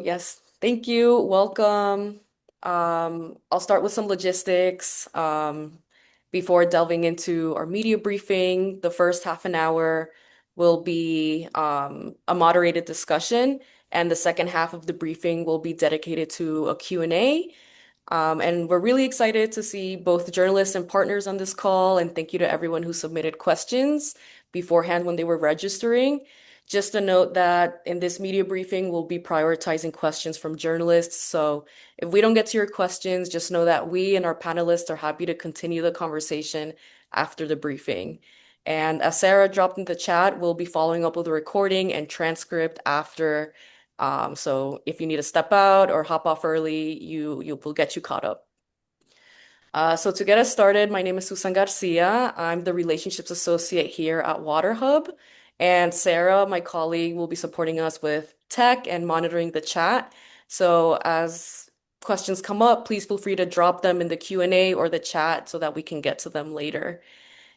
Yes, thank you. Welcome. I'll start with some logistics before delving into our media briefing. The first half an hour will be a moderated discussion, and the second half of the briefing will be dedicated to a Q&A. And we're really excited to see both journalists and partners on this call. And thank you to everyone who submitted questions beforehand when they were registering. Just a note that in this media briefing, we'll be prioritizing questions from journalists. So if we don't get to your questions, just know that we and our panelists are happy to continue the conversation after the briefing. And as Sarah dropped in the chat, we'll be following up with a recording and transcript after so if you need to step out or hop off early, you will get you caught up. So to get us started, my name is Susan Garcia. I'm the relationships associate here at WaterHub, and Sarah, my colleague, will be supporting us with tech and monitoring the chat. So as questions come up, please feel free to drop them in the Q&A or the chat so that we can get to them later.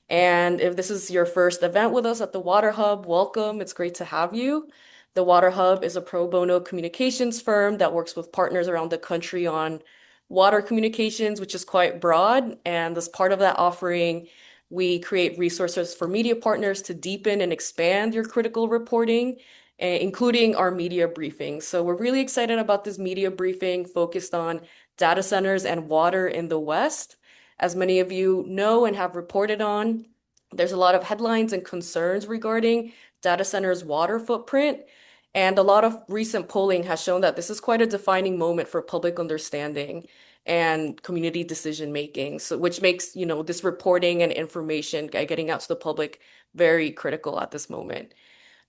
And if this is your first event with us at the Water Hub, welcome. It's great to have you. The Water Hub is a pro bono communications firm that works with partners around the country on water communications, which is quite broad. And as part of that offering, we create resources for media partners to deepen and expand your critical reporting, including our media briefings. So we're really excited about this media briefing focused on data centers and water in the West. As many of you know and have reported on, there's a lot of headlines and concerns regarding data centers' water footprint. And a lot of recent polling has shown that this is quite a defining moment for public understanding and community decision making. So, which makes, this reporting and information getting out to the public very critical at this moment.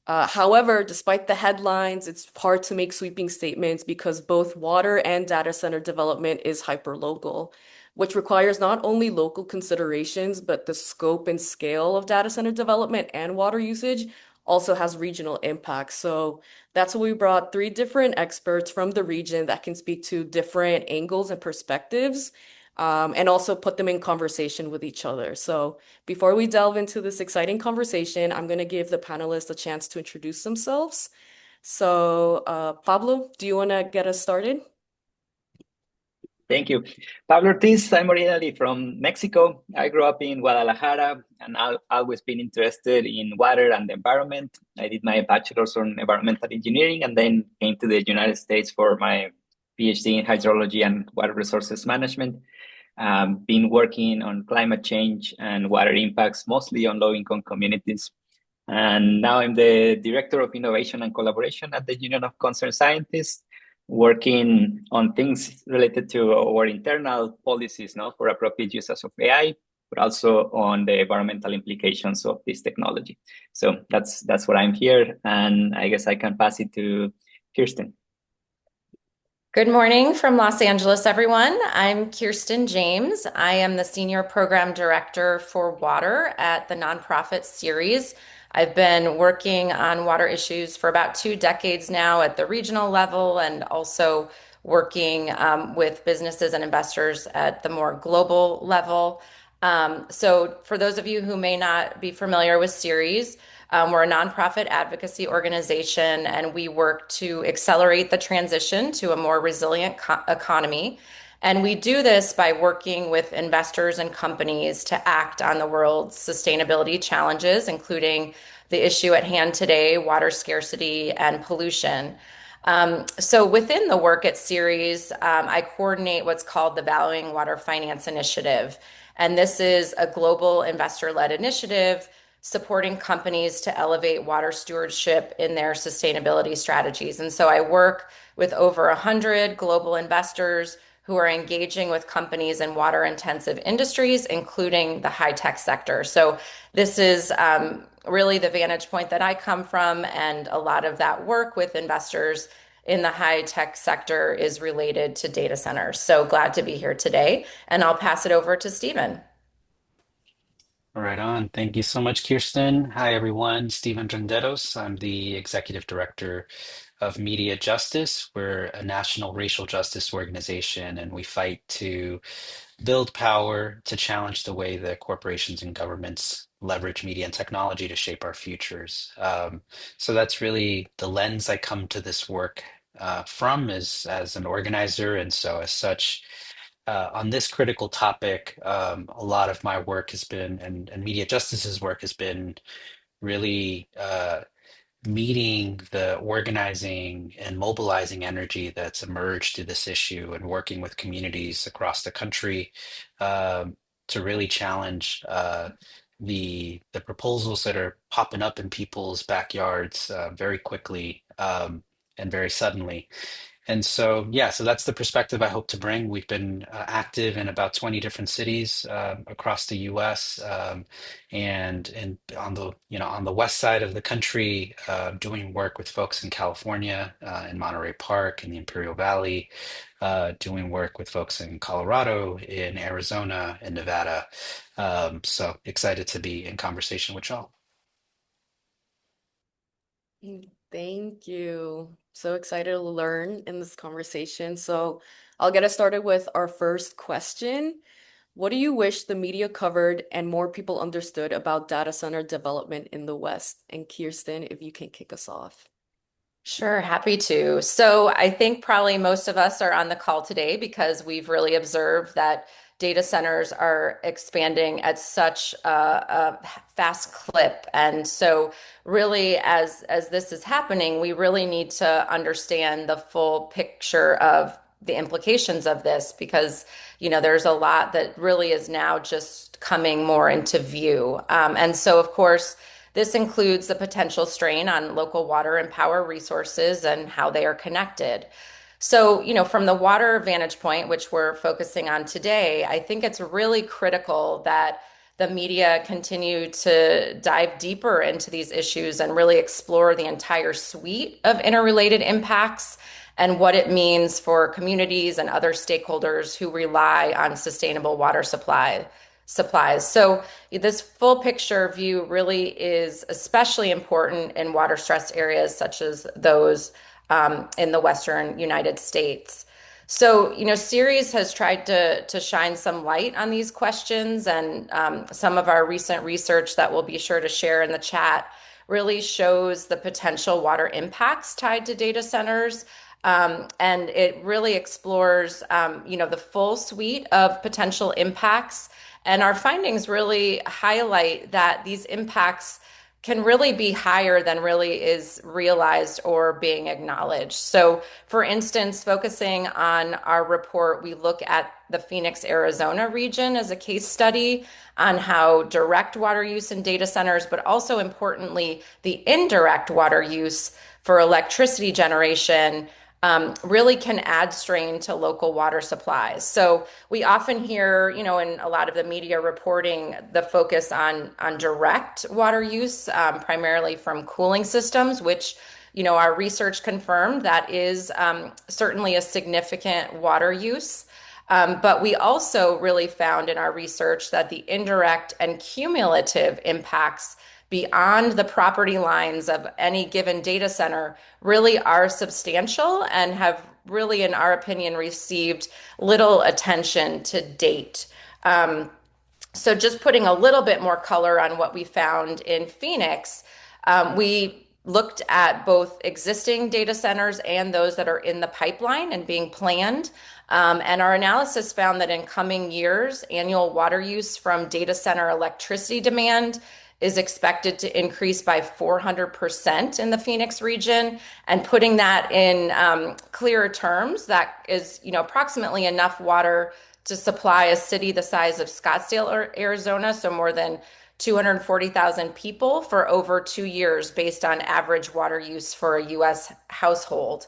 However, despite the headlines, it's hard to make sweeping statements because both water and data center development is hyperlocal, which requires not only local considerations, but the scope and scale of data center development and water usage also has regional impacts. So that's why we brought three different experts from the region that can speak to different angles and perspectives, and also put them in conversation with each other. So before we delve into this exciting conversation, I'm going to give the panelists a chance to introduce themselves. So, Pablo, do you want to get us started? Thank you. Pablo Ortiz, I'm originally from Mexico. I grew up in Guadalajara and I've always been interested in water and the environment. I did my bachelor's on environmental engineering and then came to the United States for my PhD in hydrology and water resources management. Been working on climate change and water impacts, mostly on low-income communities. And now I'm the Director of Innovation and Collaboration at the Union of Concerned Scientists, working on things related to our internal policies now for appropriate uses of AI, but also on the environmental implications of this technology. So that's what I'm here. And I guess I can pass it to Kirsten. Good morning from Los Angeles, everyone. I'm Kirsten James. I am the Senior Program Director for Water at the nonprofit Ceres. I've been working on water issues for about 2 decades now at the regional level and also working with businesses and investors at the more global level. So for those of you who may not be familiar with Ceres, we're a nonprofit advocacy organization, and we work to accelerate the transition to a more resilient economy. And we do this by working with investors and companies to act on the world's sustainability challenges, including the issue at hand today, water scarcity and pollution. So within the work at Ceres, I coordinate what's called the Valuing Water Finance Initiative. And this is a global investor-led initiative supporting companies to elevate water stewardship in their sustainability strategies. And so I work with over 100 global investors who are engaging with companies in water intensive industries, including the high tech sector. So this is really the vantage point that I come from, and a lot of that work with investors in the high tech sector is related to data centers. So glad to be here today, and I'll pass it over to Steven. Right on. Thank you so much, Kirsten. Hi, everyone. Steven Renderos. I'm the Executive Director of Media Justice. We're a national racial justice organization, and we fight to build power to challenge the way that corporations and governments leverage media and technology to shape our futures. So that's really the lens I come to this work from as an organizer. And so as such, on this critical topic, a lot of my work has been, and Media Justice's work has been really meeting the organizing and mobilizing energy that's emerged to this issue and working with communities across the country to really challenge the proposals that are popping up in people's backyards very quickly and very suddenly. And so, yeah, so that's the perspective I hope to bring. We've been active in about 20 different cities across the U.S. And on the on the west side of the country, doing work with folks in California, in Monterey Park, in the Imperial Valley, doing work with folks in Colorado, in Arizona, in Nevada. So excited to be in conversation with y'all. Thank you. So excited to learn in this conversation. So I'll get us started with our first question. What do you wish the media covered and more people understood about data center development in the West? And Kirsten, if you can kick us off. Sure, happy to. So I think probably most of us are on the call today because we've really observed that data centers are expanding at such a fast clip. And so really as this is happening, we really need to understand the full picture of the implications of this because, there's a lot that really is now just coming more into view. And so, of course, this includes the potential strain on local water and power resources and how they are connected. So, from the water vantage point, which we're focusing on today, I think it's really critical that the media continue to dive deeper into these issues and really explore the entire suite of interrelated impacts and what it means for communities and other stakeholders who rely on sustainable water supplies. So this full picture view really is especially important in water stressed areas such as those in the Western United States. So, Ceres has tried to shine some light on these questions, and some of our recent research that we'll be sure to share in the chat really shows the potential water impacts tied to data centers. And it really explores, the full suite of potential impacts. And our findings really highlight that these impacts can really be higher than really is realized or being acknowledged. So, for instance, focusing on our report, we look at the Phoenix, Arizona region as a case study on how direct water use in data centers, but also importantly, the indirect water use for electricity generation really can add strain to local water supplies. So we often hear, in a lot of the media reporting, the focus on direct water use, primarily from cooling systems, which, our research confirmed that is certainly a significant water use. But we also really found in our research that the indirect and cumulative impacts beyond the property lines of any given data center really are substantial and have really, in our opinion, received little attention to date. So just putting a little bit more color on what we found in Phoenix, we looked at both existing data centers and those that are in the pipeline and being planned. And our analysis found that in coming years, annual water use from data center electricity demand is expected to increase by 400% in the Phoenix region. And putting that in clearer terms, that is, approximately enough water to supply a city the size of Scottsdale, Arizona, so more than 240,000 people for over 2 years based on average water use for a U.S. household.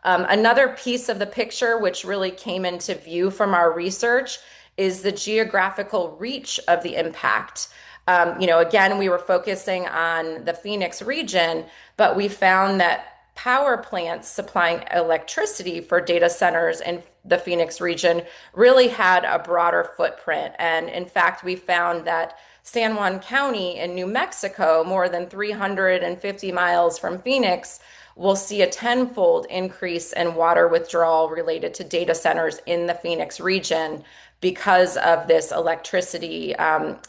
Another piece of the picture which really came into view from our research is the geographical reach of the impact. Again, we were focusing on the Phoenix region, but we found that power plants supplying electricity for data centers in the Phoenix region really had a broader footprint. And in fact, we found that San Juan County in New Mexico, more than 350 miles from Phoenix, will see a tenfold increase in water withdrawal related to data centers in the Phoenix region because of this electricity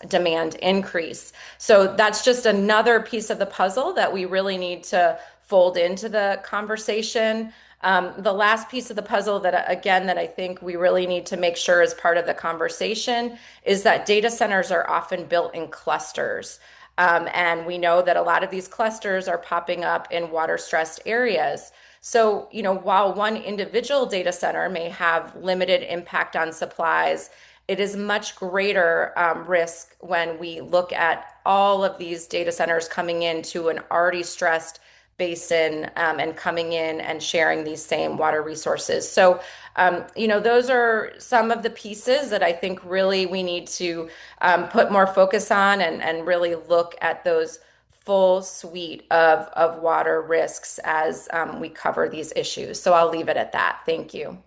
demand increase. So that's just another piece of the puzzle that we really need to fold into the conversation. The last piece of the puzzle that, again, that I think we really need to make sure is part of the conversation is that data centers are often built in clusters. And we know that a lot of these clusters are popping up in water stressed areas. So, while one individual data center may have limited impact on supplies, it is much greater risk when we look at all of these data centers coming into an already stressed basin and coming in and sharing these same water resources. So, those are some of the pieces that I think really we need to put more focus on and really look at those full suite of water risks as we cover these issues. So I'll leave it at that. Thank you.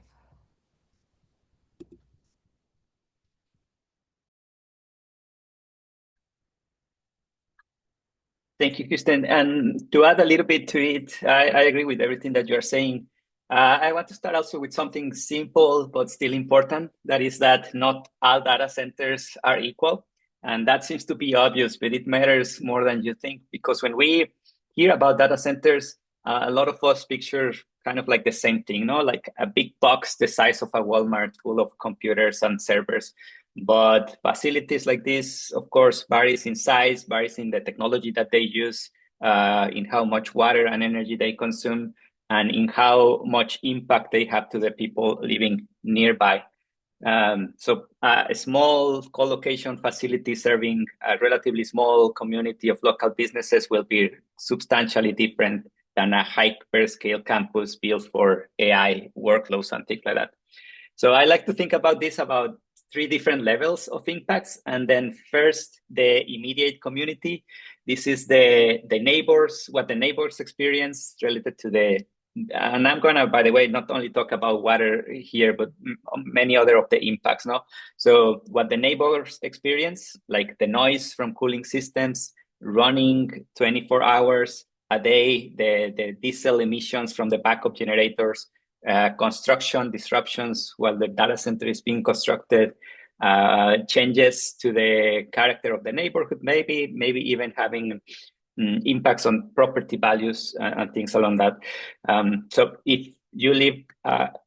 Thank you, Kirsten. And to add a little bit to it, I agree with everything that you're saying. I want to start also with something simple, but still important. That is that not all data centers are equal. And that seems to be obvious, but it matters more than you think, because when we hear about data centers, a lot of us picture kind of like the same thing, like a big box the size of a Walmart full of computers and servers. But facilities like this, of course, varies in size, varies in the technology that they use, in how much water and energy they consume, and in how much impact they have to the people living nearby. So a small co-location facility serving a relatively small community of local businesses will be substantially different than a hyperscale campus built for AI workloads and things like that. So I like to think about this about three different levels of impacts. And then first, the immediate community. This is the neighbors, what the neighbors experience related to and I'm going to, by the way, not only talk about water here, but many other of the impacts. So what the neighbors experience, like the noise from cooling systems, running 24 hours a day, the diesel emissions from the backup generators, construction disruptions while the data center is being constructed, changes to the character of the neighborhood, maybe even having impacts on property values and things along that. So if you live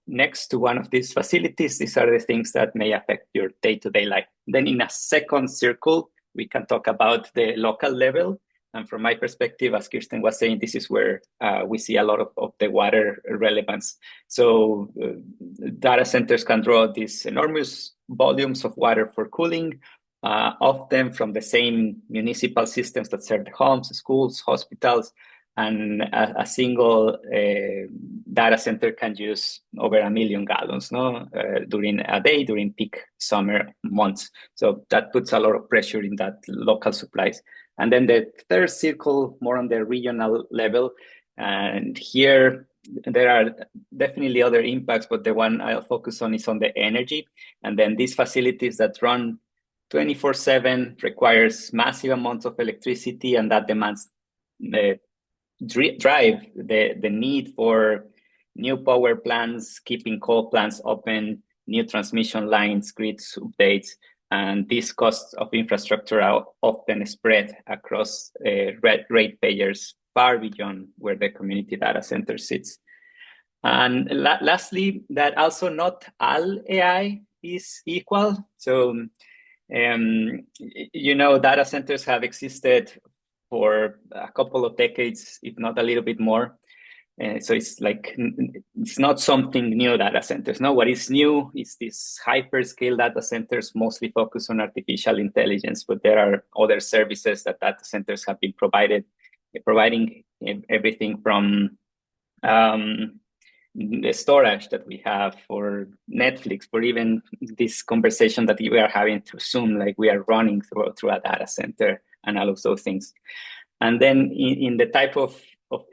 next to one of these facilities, these are the things that may affect your day-to-day life. Then in a second circle, we can talk about the local level. And from my perspective, as Kirsten was saying, this is where we see a lot of the water relevance. So data centers can draw these enormous volumes of water for cooling, often from the same municipal systems that serve the homes, schools, hospitals, and a single data center can use over 1 million gallons during a day, during peak summer months. So that puts a lot of pressure in that local supplies. And then the third circle, more on the regional level. And here, there are definitely other impacts, but the one I'll focus on is on the energy. And then these facilities that run 24/7 requires massive amounts of electricity, and that demands drive the need for new power plants, keeping coal plants open, new transmission lines, grid updates, and these costs of infrastructure are often spread across ratepayers far beyond where the community data center sits. And lastly, that also not all AI is equal. So, data centers have existed for a couple of decades, if not a little bit more. So it's not something new, data centers. No, what is new is this hyperscale data centers mostly focus on artificial intelligence, but there are other services that data centers have been providing everything from the storage that we have for Netflix, for even this conversation that we are having through Zoom, like we are running through a data center and all of those things. And then in the type of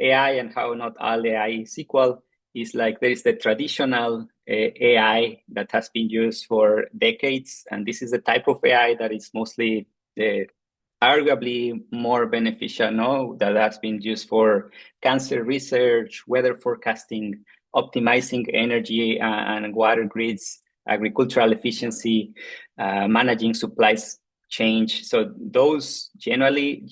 AI and how not all AI is equal is like there is the traditional AI that has been used for decades. And this is the type of AI that is mostly arguably more beneficial, that has been used for cancer research, weather forecasting, optimizing energy and water grids, agricultural efficiency, managing supplies change. So those generally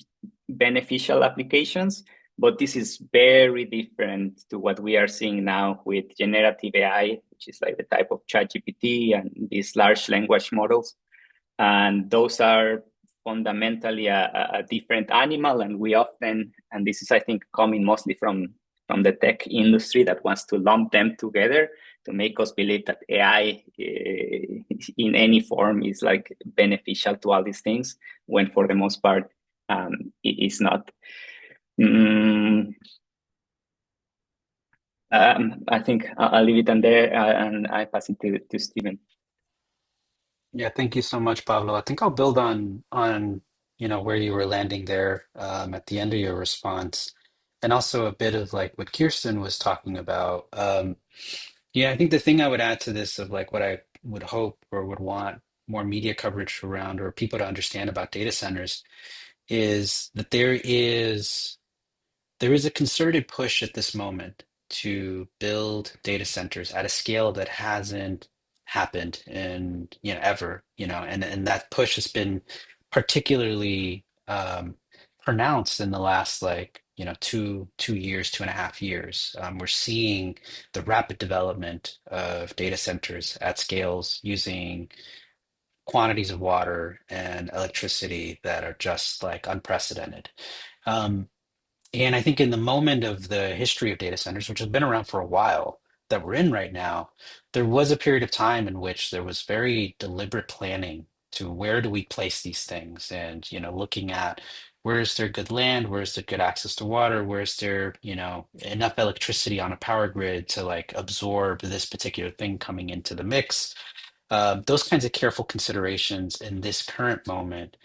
beneficial applications, But this is very different to what we are seeing now with generative AI, which is like the type of ChatGPT and these large language models. And those are fundamentally a different animal. And we often, and this is, I think, coming mostly from the tech industry that wants to lump them together to make us believe that AI in any form is like beneficial to all these things, when for the most part, it is not. I think I'll leave it on there and I pass it to Steven. Yeah, thank you so much, Pablo. I think I'll build on where you were landing there at the end of your response, and also a bit of like what Kirsten was talking about. Yeah, I think the thing I would add to this of like what I would hope or would want more media coverage around or people to understand about data centers is that there is a concerted push at this moment to build data centers at a scale that hasn't happened in ever, and that push has been particularly pronounced in the last like two years, 2.5 years. We're seeing the rapid development of data centers at scales using quantities of water and electricity that are just like unprecedented. Um, and I think in the moment of the history of data centers, which has been around for a while, that we're in right now, there was a period of time in which there was very deliberate planning to where do we place these things, and looking at where is there good land, where is there good access to water, where is there enough electricity on a power grid to like absorb this particular thing coming into the mix. Those kinds of careful considerations in this current moment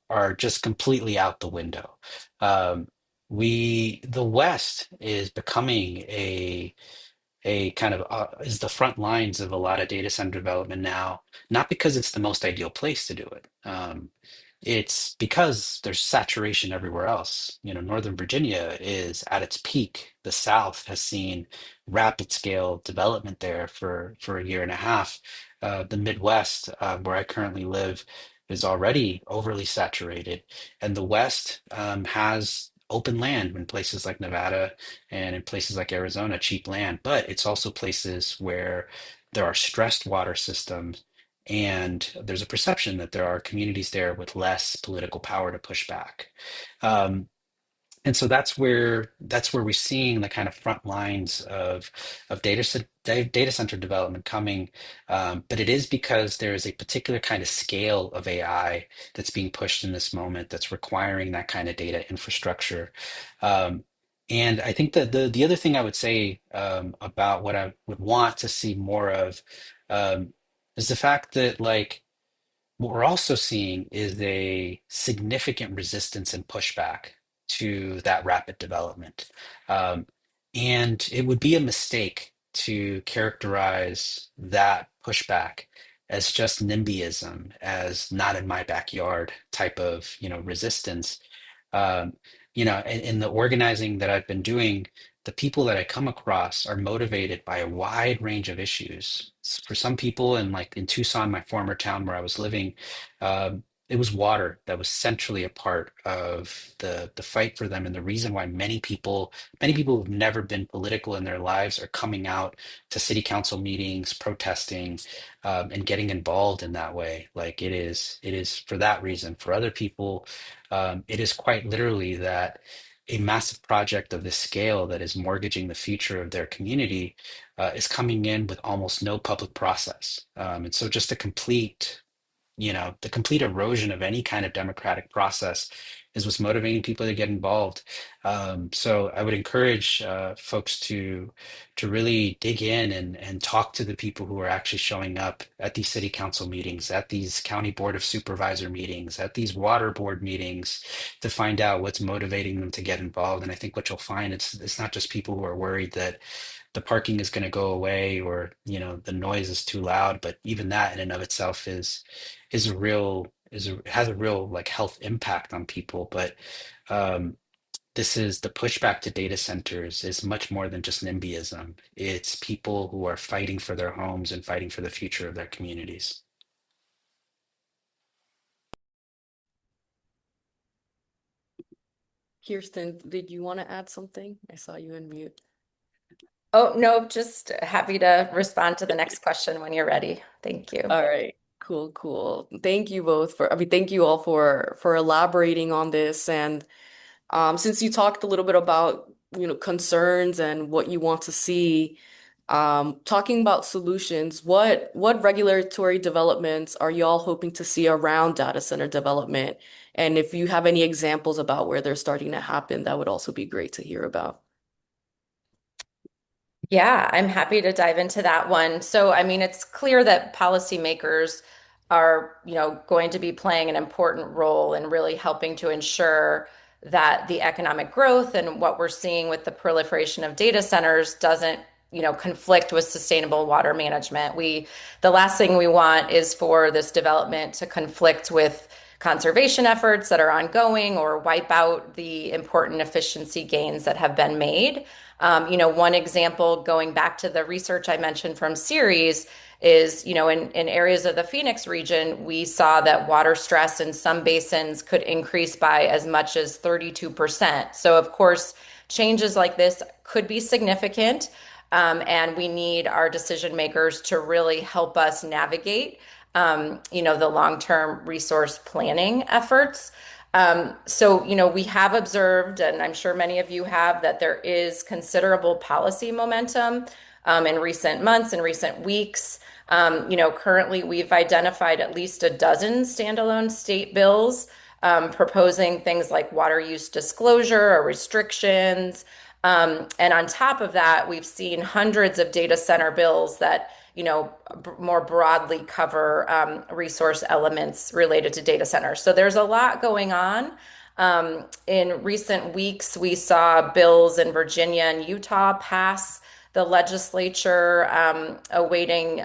are just completely out the window. Um, the West is becoming a kind of is the front lines of a lot of data center development now, not because it's the most ideal place to do it. It's because there's saturation everywhere else. Northern Virginia is at its peak. The South has seen rapid scale development there for a year and a half. The Midwest, where I currently live, is already overly saturated, and the West has open land in places like Nevada and in places like Arizona, cheap land, but it's also places where there are stressed water systems, and there's a perception that there are communities there with less political power to push back. Um, and so that's where we're seeing the kind of front lines of data center development coming, but it is because there is a particular kind of scale of AI that's being pushed in this moment that's requiring that kind of data infrastructure. Um, and I think that the other thing I would say about what I would want to see more of um, is the fact that like what we're also seeing is a significant resistance and pushback to that rapid development. Um, and it would be a mistake to characterize that pushback as just NIMBYism, as not in my backyard type of, resistance. Um, in the organizing that I've been doing, the people that I come across are motivated by a wide range of issues. For some people, and like in Tucson, my former town where I was living, it was water that was centrally a part of the fight for them, and the reason why many people who've never been political in their lives are coming out to city council meetings, protesting, and getting involved in that way. Like it is for that reason. For other people, it is quite literally that a massive project of this scale that is mortgaging the future of their community is coming in with almost no public process. And so just the complete erosion of any kind of democratic process is what's motivating people to get involved. So I would encourage folks to really dig in and talk to the people who are actually showing up at these city council meetings, at these county board of supervisor meetings, at these water board meetings, to find out what's motivating them to get involved. And I think what you'll find it's not just people who are worried that the parking is going to go away, or the noise is too loud, but even that in and of itself has a real like health impact on people. But um, this is the pushback to data centers is much more than just NIMBYism. It's people who are fighting for their homes and fighting for the future of their communities. Kirsten, did you want to add something? I saw you in mute. Oh, no, just happy to respond to the next question when you're ready. Thank you. All right. Cool, cool. Thank you both thank you all for elaborating on this. And since you talked a little bit about, concerns and what you want to see, talking about solutions, what regulatory developments are y'all hoping to see around data center development? And if you have any examples about where they're starting to happen, that would also be great to hear about. Yeah, I'm happy to dive into that one. So, I mean, it's clear that policymakers are, going to be playing an important role in really helping to ensure that the economic growth and what we're seeing with the proliferation of data centers doesn't, conflict with sustainable water management. The last thing we want is for this development to conflict with conservation efforts that are ongoing or wipe out the important efficiency gains that have been made. One example going back to the research I mentioned from Ceres is, in areas of the Phoenix region, we saw that water stress in some basins could increase by as much as 32%. So, of course, changes like this could be significant, and we need our decision makers to really help us navigate, the long-term resource planning efforts. So, we have observed, and I'm sure many of you have, that there is considerable policy momentum in recent months and recent weeks. Currently we've identified at least a dozen standalone state bills proposing things like water use disclosure or restrictions. And on top of that, we've seen hundreds of data center bills that more broadly cover resource elements related to data centers. So there's a lot going on. In recent weeks, we saw bills in Virginia and Utah pass the legislature, awaiting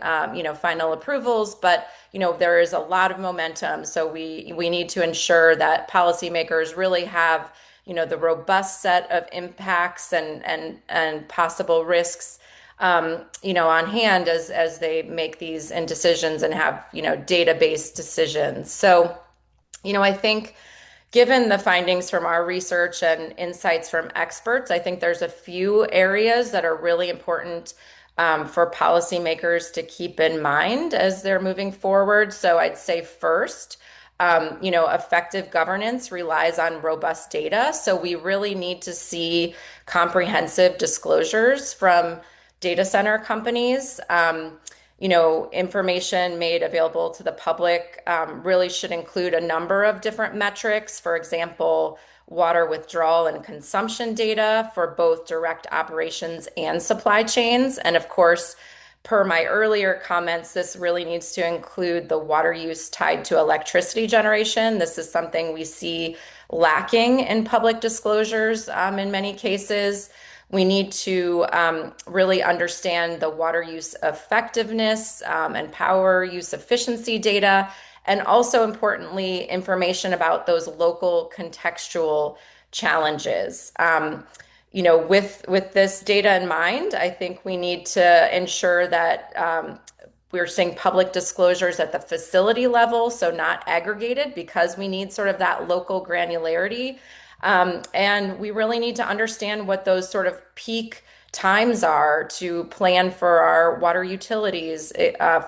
final approvals. But there is a lot of momentum, so we need to ensure that policymakers really have the robust set of impacts and possible risks on hand as they make these and decisions and have, data-based decisions. So, I think given the findings from our research and insights from experts, I think there's a few areas that are really important for policymakers to keep in mind as they're moving forward. So I'd say first, effective governance relies on robust data. So we really need to see comprehensive disclosures from data center companies. Information made available to the public really should include a number of different metrics. For example, water withdrawal and consumption data for both direct operations and supply chains. And of course, per my earlier comments, this really needs to include the water use tied to electricity generation. This is something we see lacking in public disclosures in many cases. We need to really understand the water use effectiveness and power use efficiency data, and also importantly, information about those local contextual challenges. With this data in mind, I think we need to ensure that we're seeing public disclosures at the facility level, so not aggregated, because we need sort of that local granularity. And we really need to understand what those sort of peak times are to plan for our water utilities,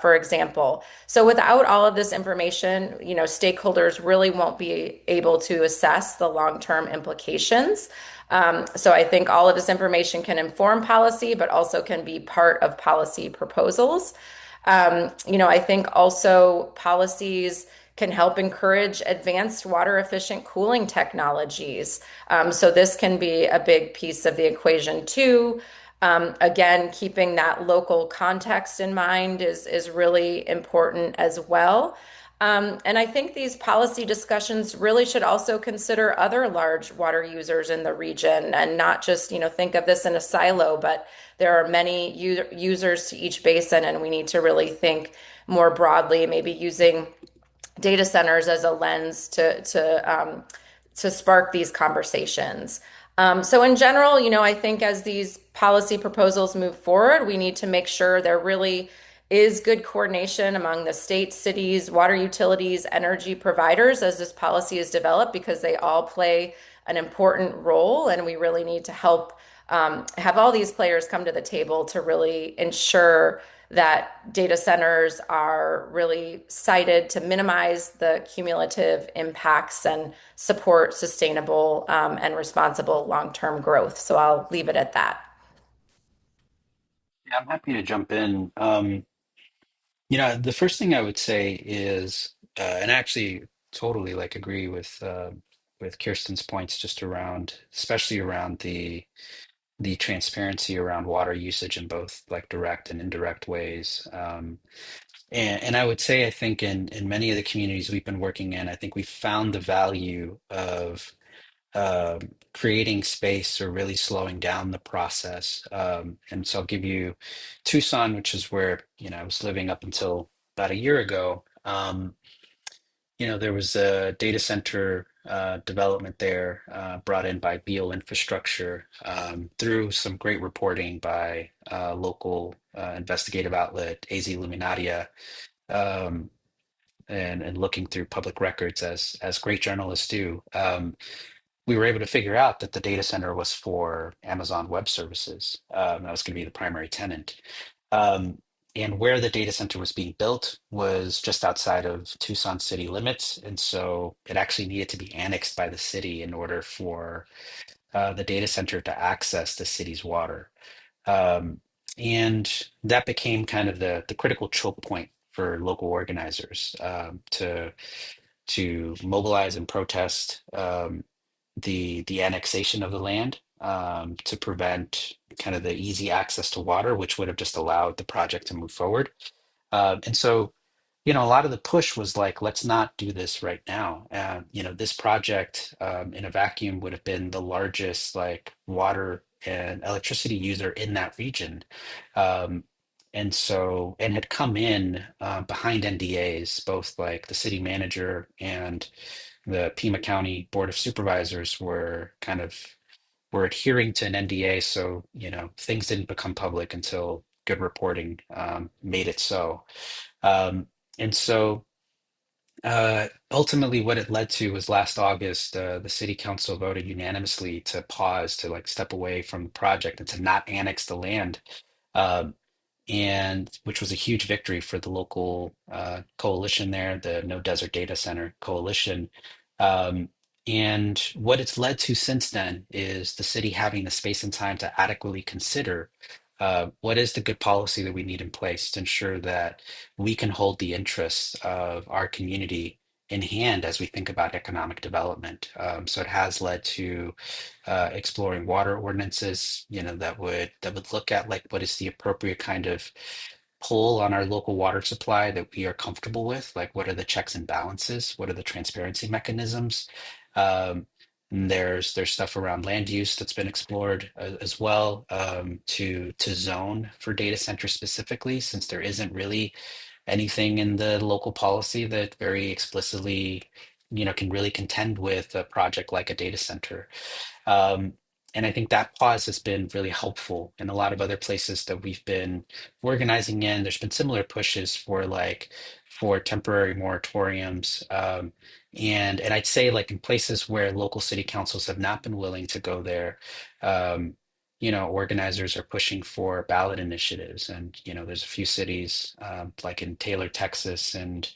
for example. So without all of this information, stakeholders really won't be able to assess the long-term implications. So I think all of this information can inform policy, but also can be part of policy proposals. I think also policies can help encourage advanced water efficient cooling technologies. So this can be a big piece of the equation too. Again, keeping that local context in mind is really important as well. And I think these policy discussions really should also consider other large water users in the region, and not just, think of this in a silo, but there are many users to each basin, and we need to really think more broadly, maybe using data centers as a lens to spark these conversations. So in general, I think as these policy proposals move forward, we need to make sure there really is good coordination among the state, cities, water utilities, energy providers as this policy is developed, because they all play an important role, and we really need to help have all these players come to the table to really ensure that data centers are really sited to minimize the cumulative impacts and support sustainable and responsible long-term growth. So I'll leave it at that. Yeah, I'm happy to jump in. The first thing I would say is, and I actually totally like agree with Kirsten's points just around, especially around the transparency around water usage in both like direct and indirect ways. And I would say I think in many of the communities we've been working in, I think we found the value of um, creating space or really slowing down the process. And so I'll give you Tucson, which is where, I was living up until about a year ago. There was a data center development there brought in by Beal Infrastructure through some great reporting by local investigative outlet AZ Luminaria, um, and looking through public records as great journalists do. We were able to figure out that the data center was for Amazon Web Services. That was going to be the primary tenant. Um, and where the data center was being built was just outside of Tucson city limits. And so it actually needed to be annexed by the city in order for the data center to access the city's water. Um, and that became kind of the critical choke point for local organizers to mobilize and protest the annexation of the land to prevent kind of the easy access to water, which would have just allowed the project to move forward. And so, a lot of the push was like, let's not do this right now. This project in a vacuum would have been the largest like water and electricity user in that region. Um, and had come in behind NDAs, both like the city manager and the Pima County Board of Supervisors were adhering to an NDA, so things didn't become public until good reporting made it so. Um, and so Ultimately, what it led to was last August, the city council voted unanimously to pause, to like step away from the project and to not annex the land. Um, and which was a huge victory for the local coalition there, the No Desert Data Center Coalition. Um, and what it's led to since then is the city having the space and time to adequately consider what is the good policy that we need in place to ensure that we can hold the interests of our community in hand as we think about economic development. So it has led to exploring water ordinances, that would look at like what is the appropriate kind of pull on our local water supply that we are comfortable with, like what are the checks and balances, what are the transparency mechanisms. Um, and there's stuff around land use that's been explored as well, to zone for data centers specifically, since there isn't really anything in the local policy that very explicitly, can really contend with a project like a data center. Um, and I think that pause has been really helpful in a lot of other places that we've been organizing in. There's been similar pushes for temporary moratoriums. And I'd say like in places where local city councils have not been willing to go there, um, organizers are pushing for ballot initiatives. And, there's a few cities like in Taylor, Texas, and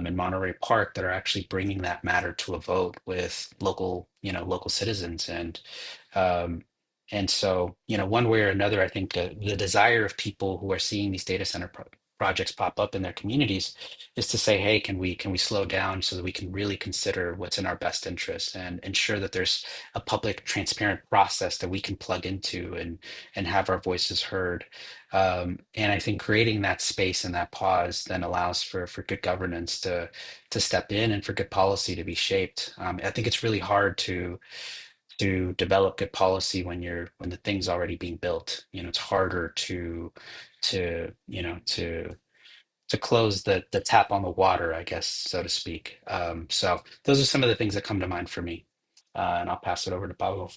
in Monterey Park that are actually bringing that matter to a vote with local citizens. Um, and so, one way or another, I think the desire of people who are seeing these data center projects pop up in their communities is to say, hey, can we slow down so that we can really consider what's in our best interest and ensure that there's a public, transparent process that we can plug into and have our voices heard. And I think creating that space and that pause then allows for good governance to step in and for good policy to be shaped. I think it's really hard to develop good policy when the thing's already being built. It's harder to close the tap on the water, I guess, so to speak. So those are some of the things that come to mind for me. And I'll pass it over to Pablo.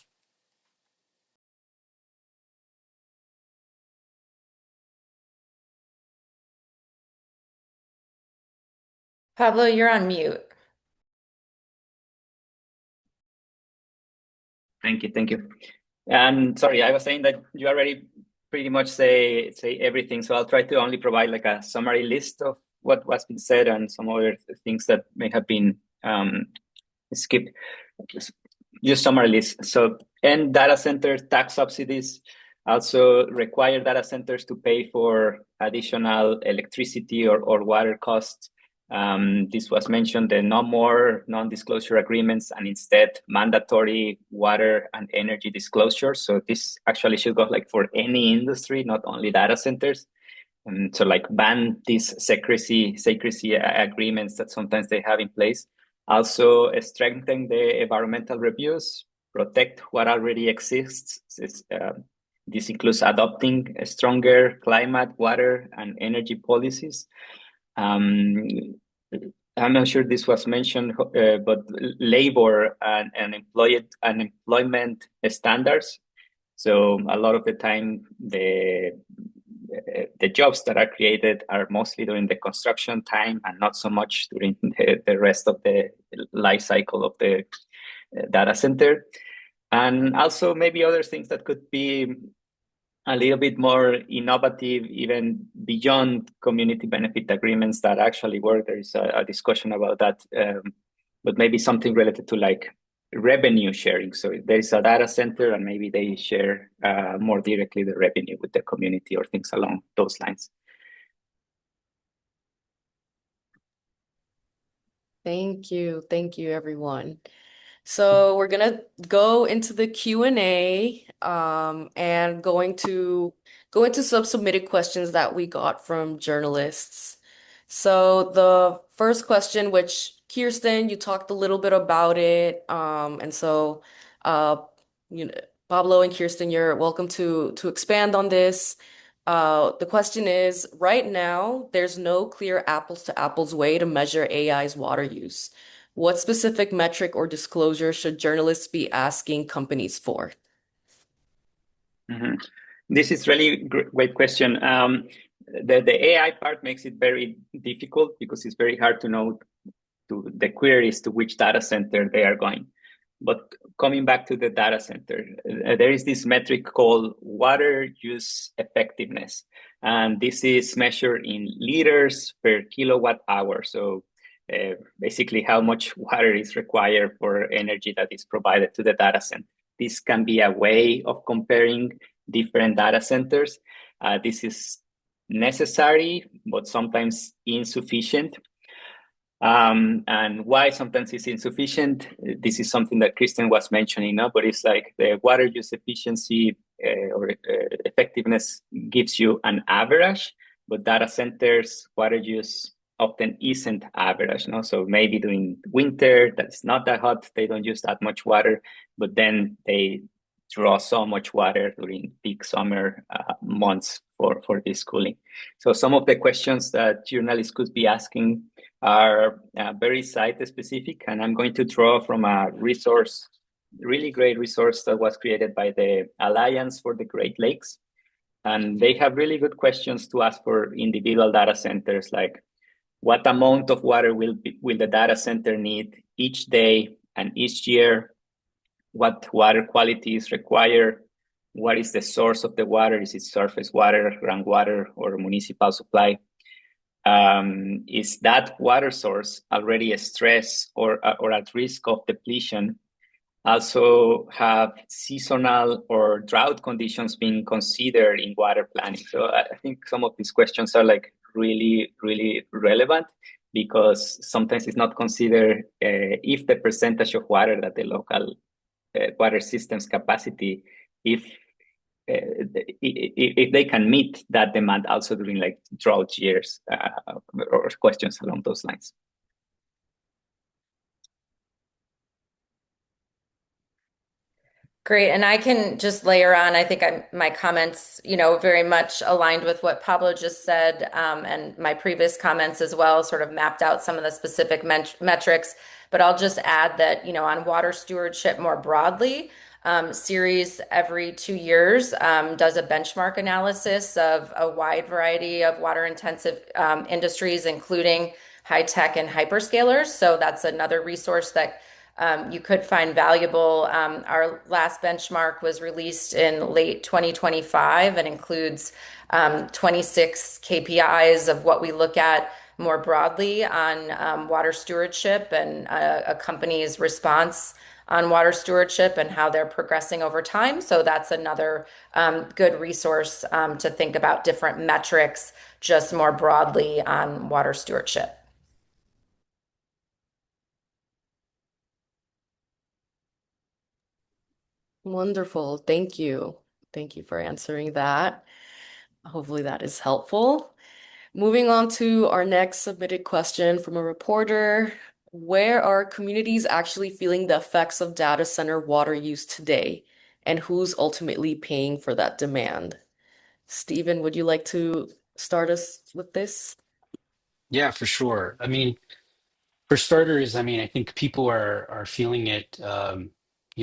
Pablo, you're on mute. Thank you, thank you. And sorry, I was saying that you already pretty much say everything, so I'll try to only provide like a summary list of what's been said and some other things that may have been skipped. Just summary list. So, and data center tax subsidies also require data centers to pay for additional electricity or water costs. This was mentioned, the no more non-disclosure agreements and instead mandatory water and energy disclosure. So this actually should go like for any industry, not only data centers. And so like ban these secrecy agreements that sometimes they have in place. Also strengthen the environmental reviews, protect what already exists. This includes adopting a stronger climate, water, and energy policies. I'm not sure this was mentioned, but labor and employment standards. So a lot of the time, the jobs that are created are mostly during the construction time and not so much during the rest of the life cycle of the data center. And also maybe other things that could be a little bit more innovative, even beyond community benefit agreements that actually work. There is a discussion about that, but maybe something related to like revenue sharing. So if there's a data center and maybe they share more directly the revenue with the community or things along those lines. Thank you. Thank you, everyone. So we're gonna go into the Q&A and go into some submitted questions that we got from journalists. So the first question, which Kirsten, you talked a little bit about it, and so uh, you know, Pablo and Kirsten, you're welcome to expand on this. The question is, right now, there's no clear apples to apples way to measure AI's water use. What specific metric or disclosure should journalists be asking companies for? Mm-hmm. This is really great question. The AI part makes it very difficult because it's very hard to know to the queries to which data center they are going. But coming back to the data center, there is this metric called water use effectiveness. And this is measured in liters per kilowatt hour. So basically how much water is required for energy that is provided to the data center. This can be a way of comparing different data centers. This is necessary, but sometimes insufficient. And why sometimes it's insufficient. This is something that Kristen was mentioning, no? But it's like the water use efficiency or effectiveness gives you an average, but data centers water use often isn't average, no? So maybe during winter that's not that hot, they don't use that much water, but then they draw so much water during peak summer months for this cooling. So some of the questions that journalists could be asking are very site specific, and I'm going to draw from a resource, really great resource that was created by the Alliance for the Great Lakes. And they have really good questions to ask for individual data centers, like what amount of water will the data center need each day and each year? What water quality is required? What is the source of the water? Is it surface water, groundwater, or municipal supply? Is that water source already stressed or at risk of depletion? Also have seasonal or drought conditions being considered in water planning? So I think some of these questions are like really, really relevant because sometimes it's not considered if the percentage of water that the local water systems capacity, if they can meet that demand also during like drought years or questions along those lines. Great. And I can just layer on, I think my comments, very much aligned with what Pablo just said, and my previous comments as well, sort of mapped out some of the specific metrics. But I'll just add that, on water stewardship more broadly, Ceres every 2 years does a benchmark analysis of a wide variety of water intensive industries, including high tech and hyperscalers. So that's another resource that you could find valuable. Our last benchmark was released in late 2025 and includes 26 KPIs of what we look at more broadly on water stewardship and a company's response on water stewardship and how they're progressing over time. So that's another good resource to think about different metrics just more broadly on water stewardship. Wonderful. Thank you. Thank you for answering that. Hopefully that is helpful. Moving on to our next submitted question from a reporter. Where are communities actually feeling the effects of data center water use today? And who's ultimately paying for that demand? Stephen, would you like to start us with this? Yeah, for sure. I mean, for starters, I mean, I think people are feeling it,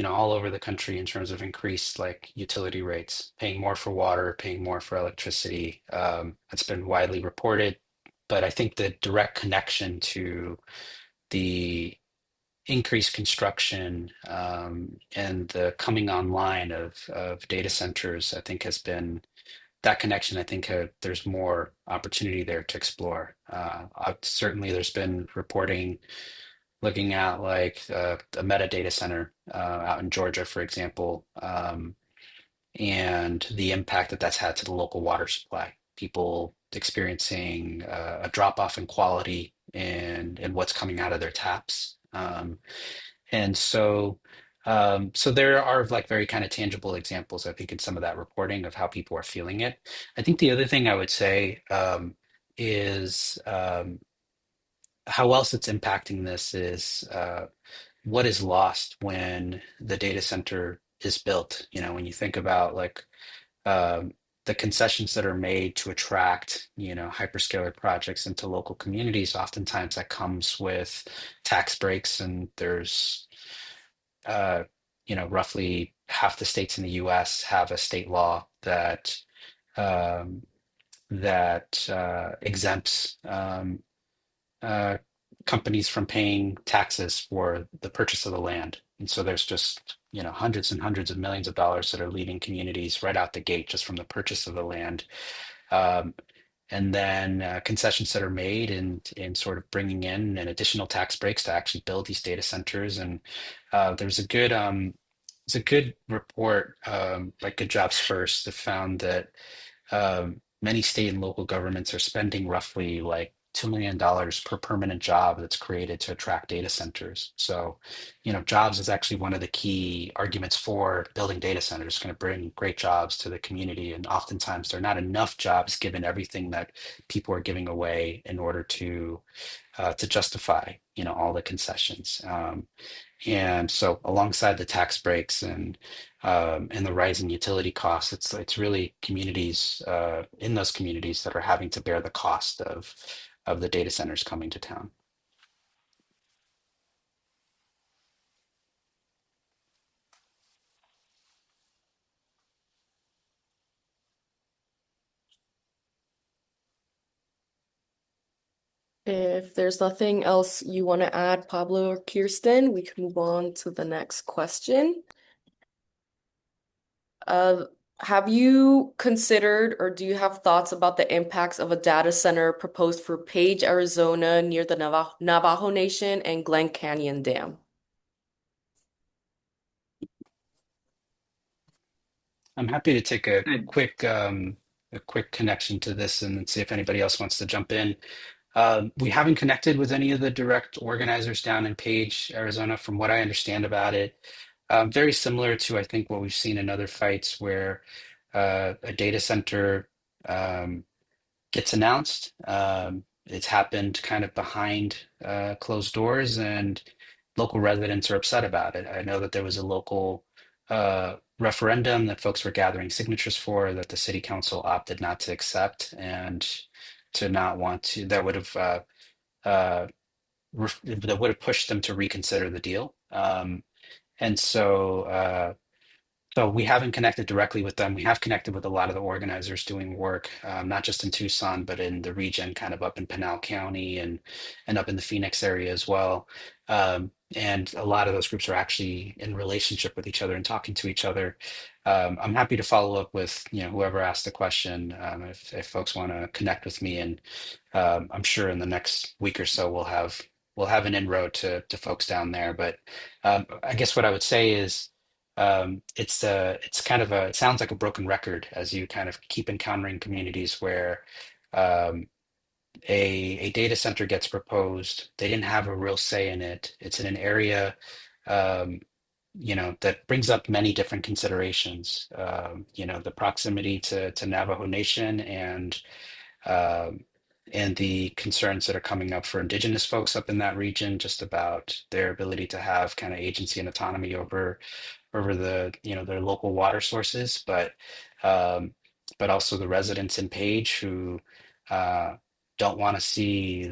all over the country in terms of increased like utility rates, paying more for water, paying more for electricity. It's been widely reported, but I think the direct connection to the increased construction and the coming online of data centers, I think has been that connection. I think there's more opportunity there to explore. Certainly, there's been reporting looking at like a metadata center out in Georgia, for example, and the impact that that's had to the local water supply. People experiencing a drop off in quality and what's coming out of their taps. And so, so there are like very kind of tangible examples, I think, in some of that reporting of how people are feeling it. I think the other thing I would say is how else it's impacting this is what is lost when the data center is built. You know, when you think about like um, the concessions that are made to attract, hyperscaler projects into local communities, oftentimes that comes with tax breaks, and there's uh, roughly half the states in the US have a state law um, that exempts uh, companies from paying taxes for the purchase of the land. And so there's just, hundreds and hundreds of millions of dollars that are leaving communities right out the gate just from the purchase of the land. Um, and then concessions that are made in sort of bringing in and additional tax breaks to actually build these data centers. And there's a good report by Good Jobs First that found that many state and local governments are spending roughly like $2 million per permanent job that's created to attract data centers. So, jobs is actually one of the key arguments for building data centers. It's going to bring great jobs to the community, and oftentimes there are not enough jobs given everything that people are giving away in order to justify, all the concessions. And so, alongside the tax breaks and the rising utility costs, it's really communities in those communities that are having to bear the cost of the data centers coming to town. If there's nothing else you want to add, Pablo or Kirsten, we can move on to the next question. Uh, have you considered or do you have thoughts about the impacts of a data center proposed for Page, Arizona, near the Navajo Nation and Glen Canyon Dam? I'm happy to take a I- quick connection to this and see if anybody else wants to jump in. We haven't connected with any of the direct organizers down in Page, Arizona, from what I understand about it. Very similar to, I think, what we've seen in other fights where a data center um, gets announced. It's happened kind of behind closed doors, and local residents are upset about it. I know that there was a local referendum that folks were gathering signatures for that the city council opted not to accept and to not want to. Uh, that would have pushed them to reconsider the deal. And so So we haven't connected directly with them. We have connected with a lot of the organizers doing work, not just in Tucson, but in the region, kind of up in Pinal County and up in the Phoenix area as well. And a lot of those groups are actually in relationship with each other and talking to each other. I'm happy to follow up with whoever asked the question, if folks want to connect with me, and I'm sure in the next week or so we'll have an inroad to folks down there. But I guess what I would say is it's kind of it sounds like a broken record as you kind of keep encountering communities where um, a data center gets proposed. They didn't have a real say in it. It's in an area um, that brings up many different considerations. The proximity to Navajo Nation um, and the concerns that are coming up for indigenous folks up in that region, just about their ability to have kind of agency and autonomy over their local water sources, um, but also the residents in Page who uh, don't want to see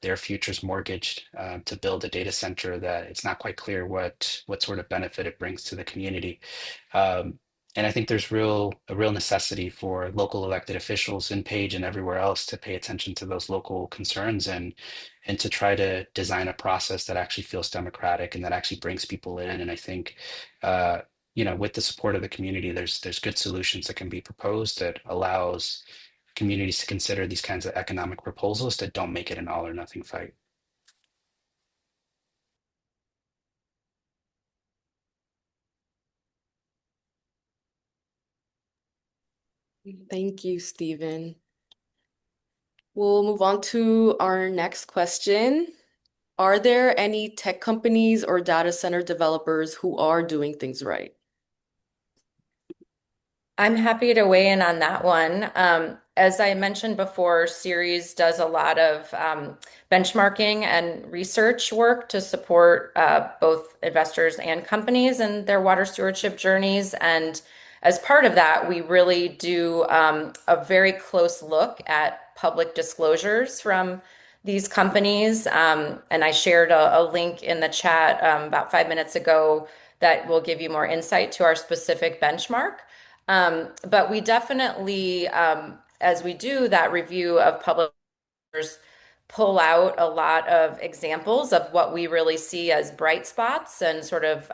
their futures mortgaged to build a data center that it's not quite clear what sort of benefit it brings to the community. Um, and I think there's a real necessity for local elected officials in Page and everywhere else to pay attention to those local concerns and to try to design a process that actually feels democratic and that actually brings people in. And I think, uh, with the support of the community, there's good solutions that can be proposed that allows communities to consider these kinds of economic proposals that don't make it an all or nothing fight. Thank you, Stephen. We'll move on to our next question. Are there any tech companies or data center developers who are doing things right? I'm happy to weigh in on that one. As I mentioned before, Ceres does a lot of benchmarking and research work to support both investors and companies in their water stewardship journeys. And as part of that, we really do a very close look at public disclosures from these companies. And I shared a link in the chat about 5 minutes ago that will give you more insight to our specific benchmark. But we definitely, as we do that review of public pull out a lot of examples of what we really see as bright spots and sort of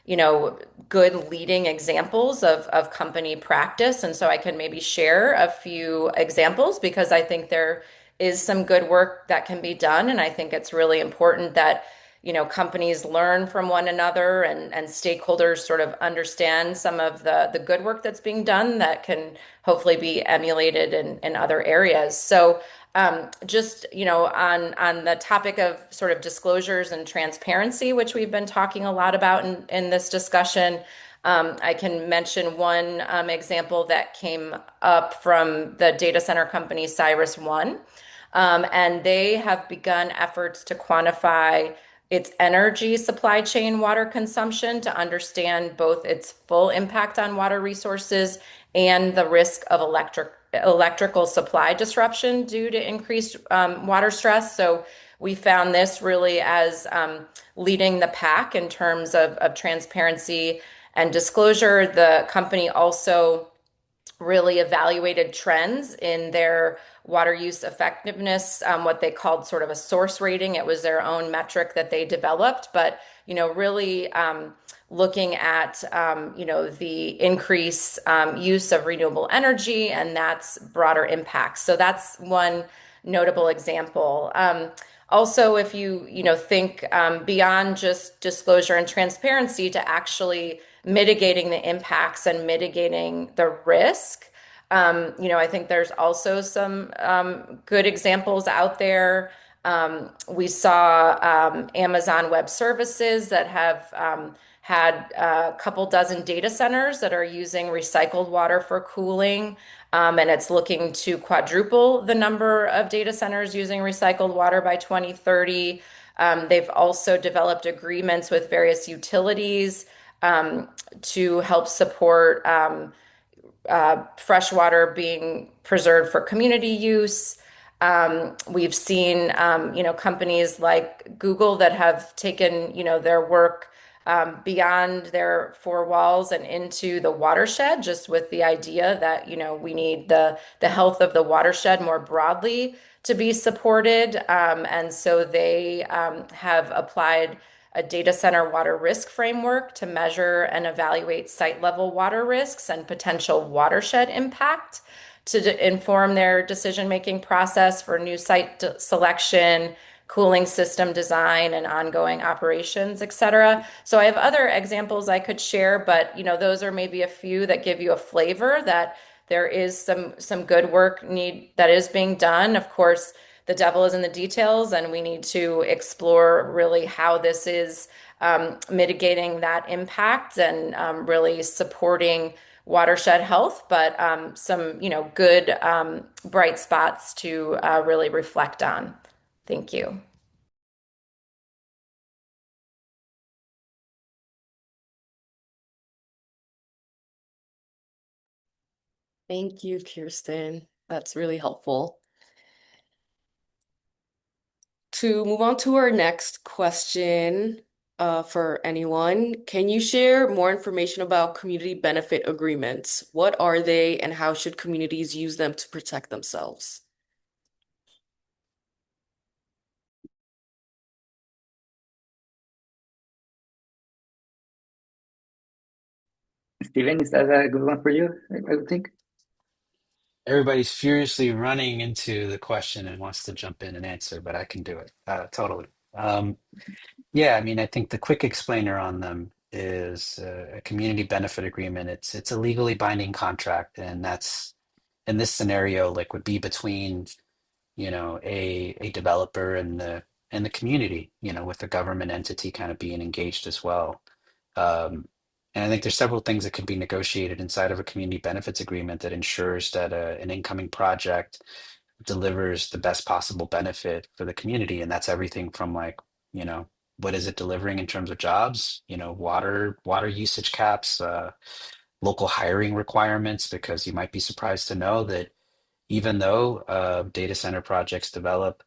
you know good leading examples of company practice. And so I can maybe share a few examples because I think there is some good work that can be done, and I think it's really important that companies learn from one another, and stakeholders sort of understand some of the good work that's being done that can hopefully be emulated in other areas. So just on the topic of sort of disclosures and transparency, which we've been talking a lot about in this discussion, I can mention one example that came up from the data center company CyrusOne. And they have begun efforts to quantify its energy supply chain water consumption to understand both its full impact on water resources and the risk of electrical supply disruption due to increased water stress. So we found this really as leading the pack in terms of transparency and disclosure. The company also really evaluated trends in their water use effectiveness, what they called sort of a source rating. It was their own metric that they developed, but really looking at the increase use of renewable energy and that's broader impacts. So that's one notable example. Also, if you think beyond just disclosure and transparency to actually mitigating the impacts and mitigating the risk, I think there's also some good examples out there. We saw Amazon Web Services that have had a couple dozen data centers that are using recycled water for cooling. And it's looking to quadruple the number of data centers using recycled water by 2030. They've also developed agreements with various utilities to help support fresh water being preserved for community use. We've seen, companies like Google that have taken, their work beyond their four walls and into the watershed, just with the idea that, we need the health of the watershed more broadly to be supported. And so they have applied a data center water risk framework to measure and evaluate site level water risks and potential watershed impact to inform their decision-making process for new site selection, cooling system design, and ongoing operations, et cetera. So I have other examples I could share, but those are maybe a few that give you a flavor that there is some good work that is being done. Of course, the devil is in the details, and we need to explore really how this is mitigating that impact and really supporting watershed health, but some, good bright spots to really reflect on. Thank you. Thank you, Kirsten. That's really helpful. To move on to our next question, for anyone, can you share more information about community benefit agreements? What are they, and how should communities use them to protect themselves? Steven, is that a good one for you? I would think. Everybody's furiously running into the question and wants to jump in and answer, but I can do it. Totally. Yeah, I mean, I think the quick explainer on them is a community benefit agreement. It's a legally binding contract, and that's in this scenario like would be between a developer and the community, with the government entity kind of being engaged as well. Um, and I think there's several things that could be negotiated inside of a community benefits agreement that ensures that an incoming project delivers the best possible benefit for the community. And that's everything from like, what is it delivering in terms of jobs, water usage caps, local hiring requirements, because you might be surprised to know that even though data center projects develop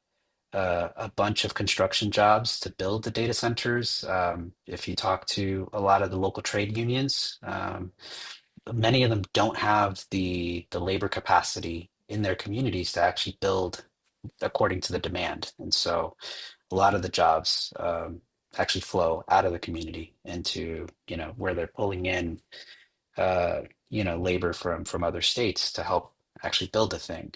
a bunch of construction jobs to build the data centers. If you talk to a lot of the local trade unions, many of them don't have the labor capacity in their communities to actually build according to the demand. And so a lot of the jobs actually flow out of the community into, where they're pulling in, labor from other states to help actually build a thing.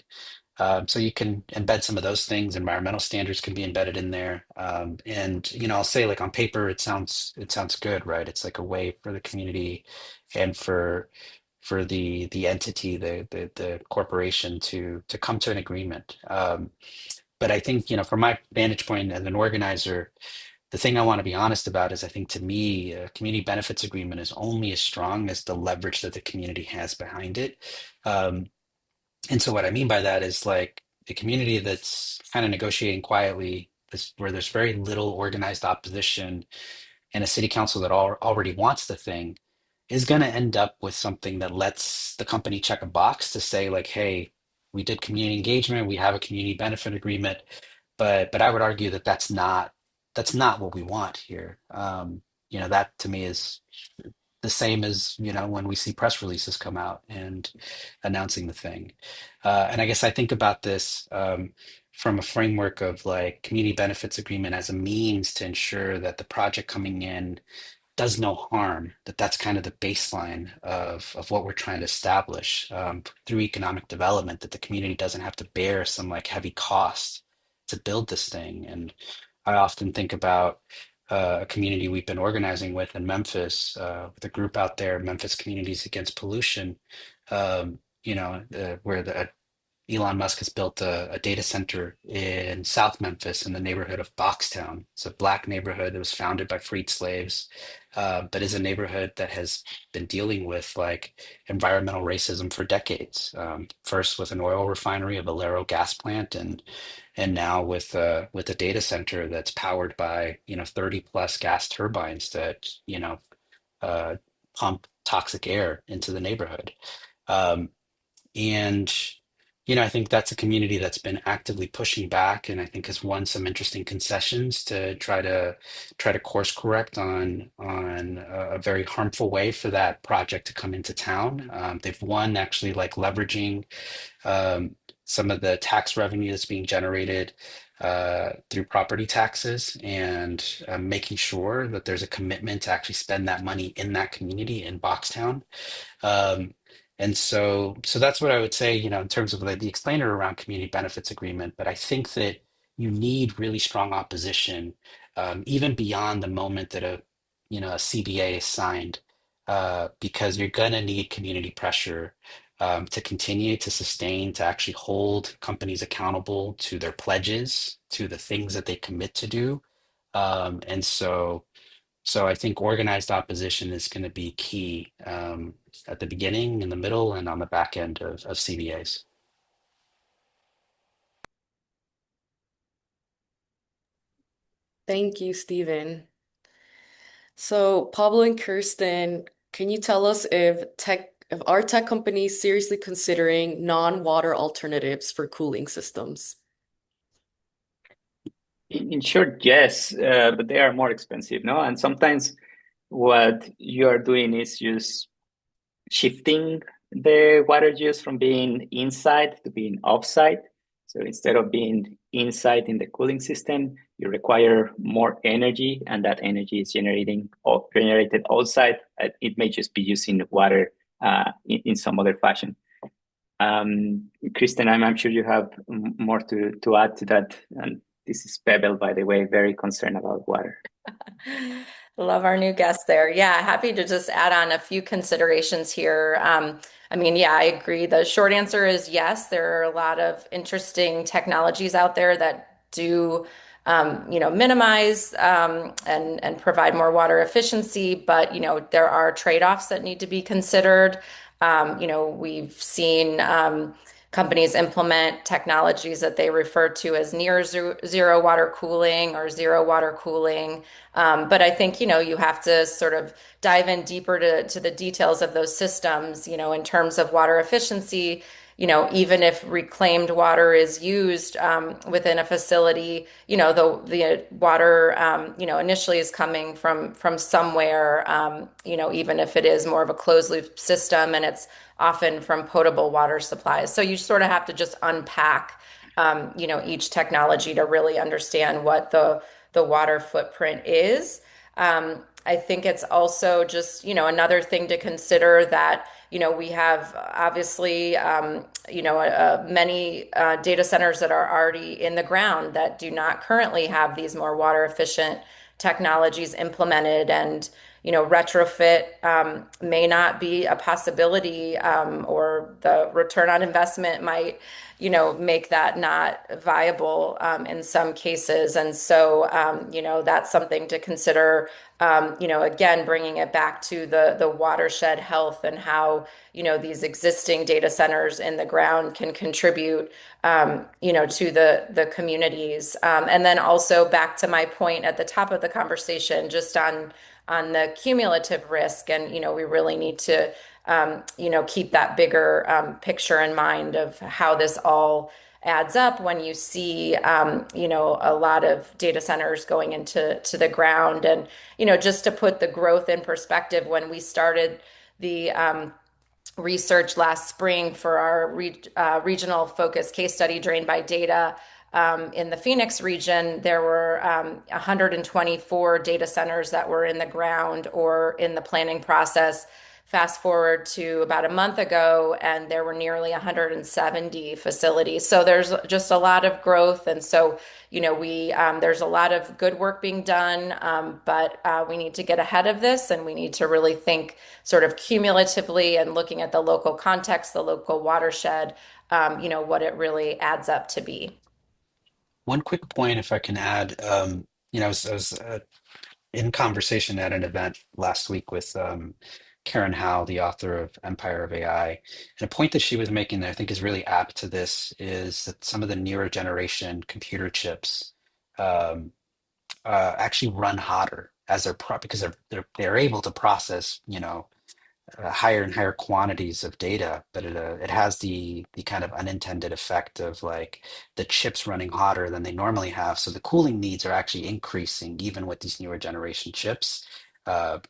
So you can embed some of those things. Environmental standards can be embedded in there. And I'll say like on paper, it sounds good, right? It's like a way for the community and for the entity, the corporation to come to an agreement. But I think, from my vantage point as an organizer, the thing I want to be honest about is I think to me, a community benefits agreement is only as strong as the leverage that the community has behind it. Um, and so what I mean by that is like a community that's kind of negotiating quietly, where there's very little organized opposition, and a city council that already wants the thing, is going to end up with something that lets the company check a box to say like, hey, we did community engagement, we have a community benefit agreement, but I would argue that that's not what we want here. That to me is the same as when we see press releases come out and announcing the thing. And I guess I think about this from a framework of like community benefits agreement as a means to ensure that the project coming in does no harm, that's kind of the baseline of what we're trying to establish through economic development, that the community doesn't have to bear some like heavy cost to build this thing. And I often think about a community we've been organizing with in Memphis, with a group out there, Memphis Communities Against Pollution, where Elon Musk has built a data center in South Memphis in the neighborhood of Boxtown. It's a black neighborhood that was founded by freed slaves, but is a neighborhood that has been dealing with like environmental racism for decades. First with an oil refinery, a Valero gas plant, and now with a data center that's powered by 30 plus gas turbines that uh, pump toxic air into the neighborhood. Um, and I think that's a community that's been actively pushing back, and I think has won some interesting concessions to try to course correct on a very harmful way for that project to come into town. They've won actually like leveraging um, some of the tax revenue that's being generated through property taxes and making sure that there's a commitment to actually spend that money in that community in Boxtown. Um, and so that's what I would say, in terms of like the explainer around community benefits agreement. But I think that you need really strong opposition, even beyond the moment that a CBA is signed, because you're gonna need community pressure to continue to sustain, to actually hold companies accountable to their pledges, to the things that they commit to do. And so I think organized opposition is going to be key at the beginning, in the middle, and on the back end of CBAs. Thank you, Steven. So, Pablo and Kirsten, can you tell us if our tech companies seriously considering non-water alternatives for cooling systems? In short, yes, but they are more expensive, no? And sometimes what you are doing is just shifting the water use from being inside to being offsite. So instead of being inside in the cooling system, you require more energy, and that energy is generated outside. It may just be using water in some other fashion. Kristen, I'm sure you have more to add to that. And this is Pebble, by the way, very concerned about water. Love our new guest there. Yeah, happy to just add on a few considerations here. I mean, yeah, I agree. The short answer is yes. There are a lot of interesting technologies out there that do, minimize and provide more water efficiency, but there are trade-offs that need to be considered. We've seen companies implement technologies that they refer to as near zero water cooling or zero water cooling. But I think, you have to sort of dive in deeper to the details of those systems, in terms of water efficiency. Even if reclaimed water is used within a facility, the water, initially is coming from somewhere, even if it is more of a closed loop system, and it's often from potable water supplies. So you sort of have to just unpack, each technology to really understand what the water footprint is. I think it's also just, another thing to consider that, we have obviously, many data centers that are already in the ground that do not currently have these more water efficient technologies implemented, and retrofit may not be a possibility, or the return on investment might make that not viable in some cases. And so, that's something to consider. Again, bringing it back to the watershed health and how, these existing data centers in the ground can contribute, to the communities. And then also back to my point at the top of the conversation, just on the cumulative risk. And, we really need to, keep that bigger picture in mind of how this all adds up when you see, a lot of data centers going into the ground. And, just to put the growth in perspective, when we started the research last spring for our regional focus case study, Drained by Data, in the Phoenix region, there were 124 data centers that were in the ground or in the planning process. Fast forward to about a month ago, and there were nearly 170 facilities. So there's just a lot of growth, and so we there's a lot of good work being done, but we need to get ahead of this, and we need to really think sort of cumulatively and looking at the local context, the local watershed, what it really adds up to be. One quick point, if I can add, I was in conversation at an event last week with Karen Howe, the author of Empire of AI. And a point that she was making that I think is really apt to this is that some of the newer generation computer chips um, actually run hotter as because they're able to process, higher and higher quantities of data, but it has the kind of unintended effect of like the chips running hotter than they normally have. So the cooling needs are actually increasing even with these newer generation chips,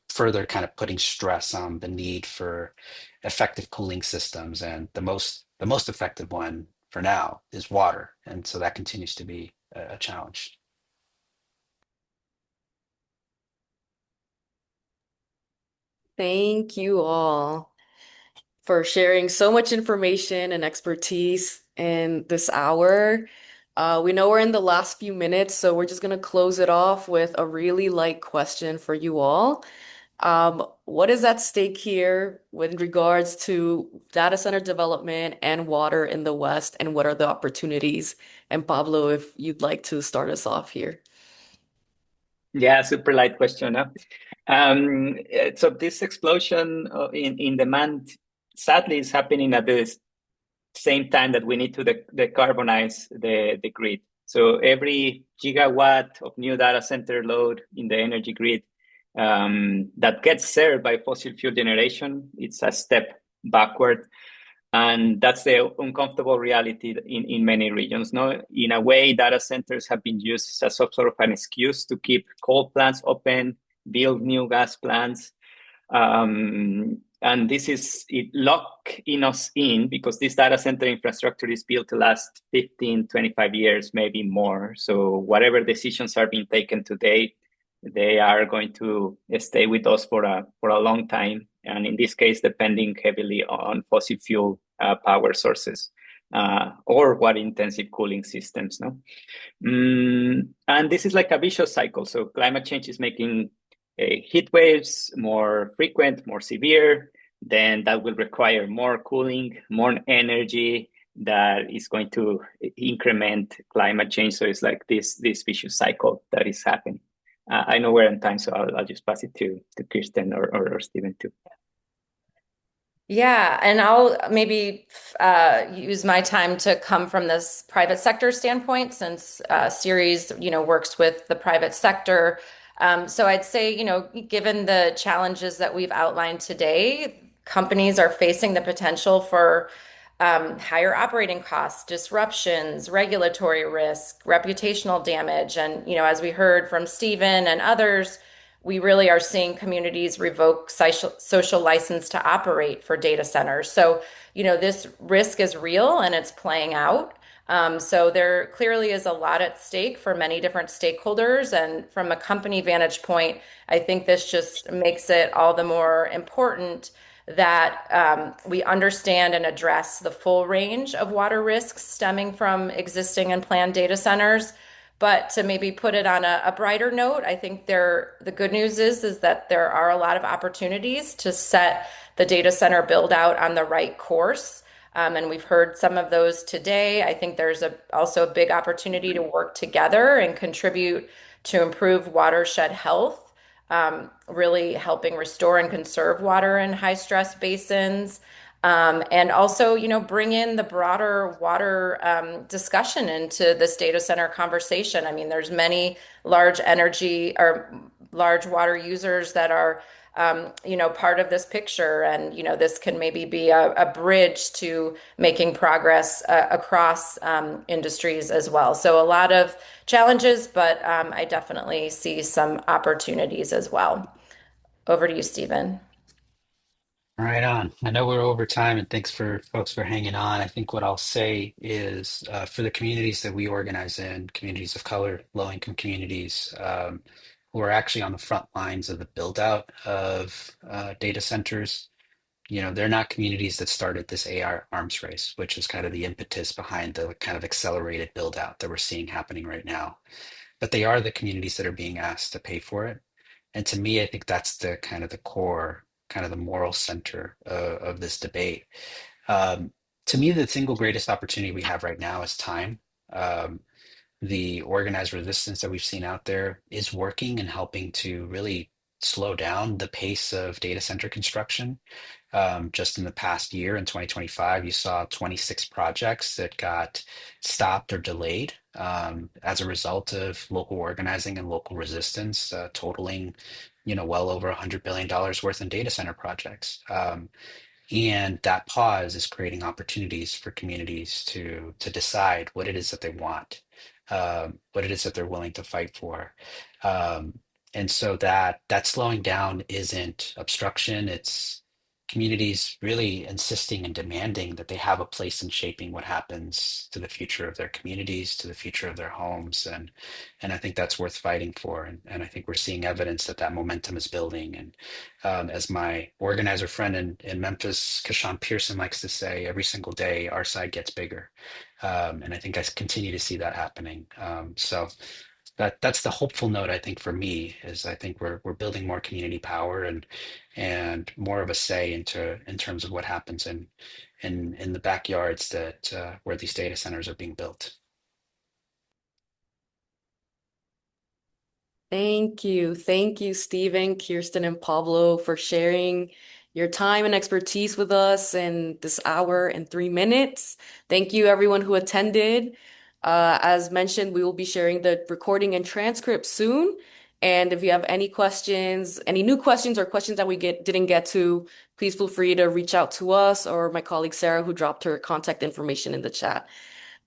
further kind of putting stress on the need for effective cooling systems. And the most effective one for now is water, and so that continues to be a challenge. Thank you all for sharing so much information and expertise in this hour. We know we're in the last few minutes, so we're just going to close it off with a really light question for you all. What is at stake here with regards to data center development and water in the West, and what are the opportunities? And Pablo, if you'd like to start us off here. Yeah, super light question. Huh? So this explosion in demand sadly is happening at the same time that we need to decarbonize the grid. So every gigawatt of new data center load in the energy grid that gets served by fossil fuel generation, it's a step backward. And that's the uncomfortable reality in many regions. No, in a way, data centers have been used as some sort of an excuse to keep coal plants open, build new gas plants, and this is it locking us in because this data center infrastructure is built to last 15, 25 years, maybe more. So whatever decisions are being taken today, they are going to stay with us for a long time. And in this case, depending heavily on fossil fuel power sources or water intensive cooling systems. No? And this is like a vicious cycle. So climate change is making heat waves more frequent, more severe. Then that will require more cooling, more energy that is going to increment climate change. So it's like this vicious cycle that is happening. I know we're in time, so I'll just pass it to Kirsten or Steven too. Yeah, and I'll maybe use my time to come from this private sector standpoint since Ceres, works with the private sector. So I'd say, given the challenges that we've outlined today, companies are facing the potential for higher operating costs, disruptions, regulatory risk, reputational damage. And, as we heard from Stephen and others, we really are seeing communities revoke social license to operate for data centers. So, this risk is real and it's playing out. So there clearly is a lot at stake for many different stakeholders. And from a company vantage point, I think this just makes it all the more important that we understand and address the full range of water risks stemming from existing and planned data centers. But to maybe put it on a brighter note, I think the good news is that there are a lot of opportunities to set the data center build out on the right course. And we've heard some of those today. I think there's also a big opportunity to work together and contribute to improve watershed health, really helping restore and conserve water in high stress basins. And also, bring in the broader water discussion into this data center conversation. I mean, there's many large energy or large water users that are, part of this picture. And, this can maybe be a bridge to making progress across industries as well. So a lot of challenges, but I definitely see some opportunities as well. Over to you, Stephen. Right on. I know we're over time, and thanks for folks for hanging on. I think what I'll say is for the communities that we organize in, communities of color, low-income communities, who are actually on the front lines of the build out of data centers, they're not communities that started this AI arms race, which is kind of the impetus behind the kind of accelerated build out that we're seeing happening right now. But they are the communities that are being asked to pay for it. And to me, I think that's the kind of the core, kind of the moral center of this debate. Um, to me, the single greatest opportunity we have right now is time. Um, the organized resistance that we've seen out there is working and helping to really slow down the pace of data center construction. Just in the past year, in 2025, you saw 26 projects that got stopped or delayed as a result of local organizing and local resistance, totaling, well over $100 billion worth in data center projects. And that pause is creating opportunities for communities to decide what it is that they want, what it is that they're willing to fight for. Um, and so that slowing down isn't obstruction, it's communities really insisting and demanding that they have a place in shaping what happens to the future of their communities, to the future of their homes. And I think that's worth fighting for. And I think we're seeing evidence that that momentum is building. And as my organizer friend in Memphis, Kashawn Pearson, likes to say, every single day our side gets bigger. And I think I continue to see that happening. So that's the hopeful note, I think, for me, is I think we're building more community power and more of a say in terms of what happens in the backyards that where these data centers are being built. Thank you. Thank you, Stephen, Kirsten, and Pablo, for sharing your time and expertise with us in this hour and 3 minutes. Thank you, everyone who attended. As mentioned, we will be sharing the recording and transcript soon. And if you have any questions, any new questions or questions that we didn't get to, please feel free to reach out to us or my colleague Sarah, who dropped her contact information in the chat.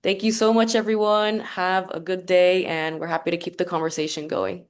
Thank you so much, everyone. Have a good day, and we're happy to keep the conversation going.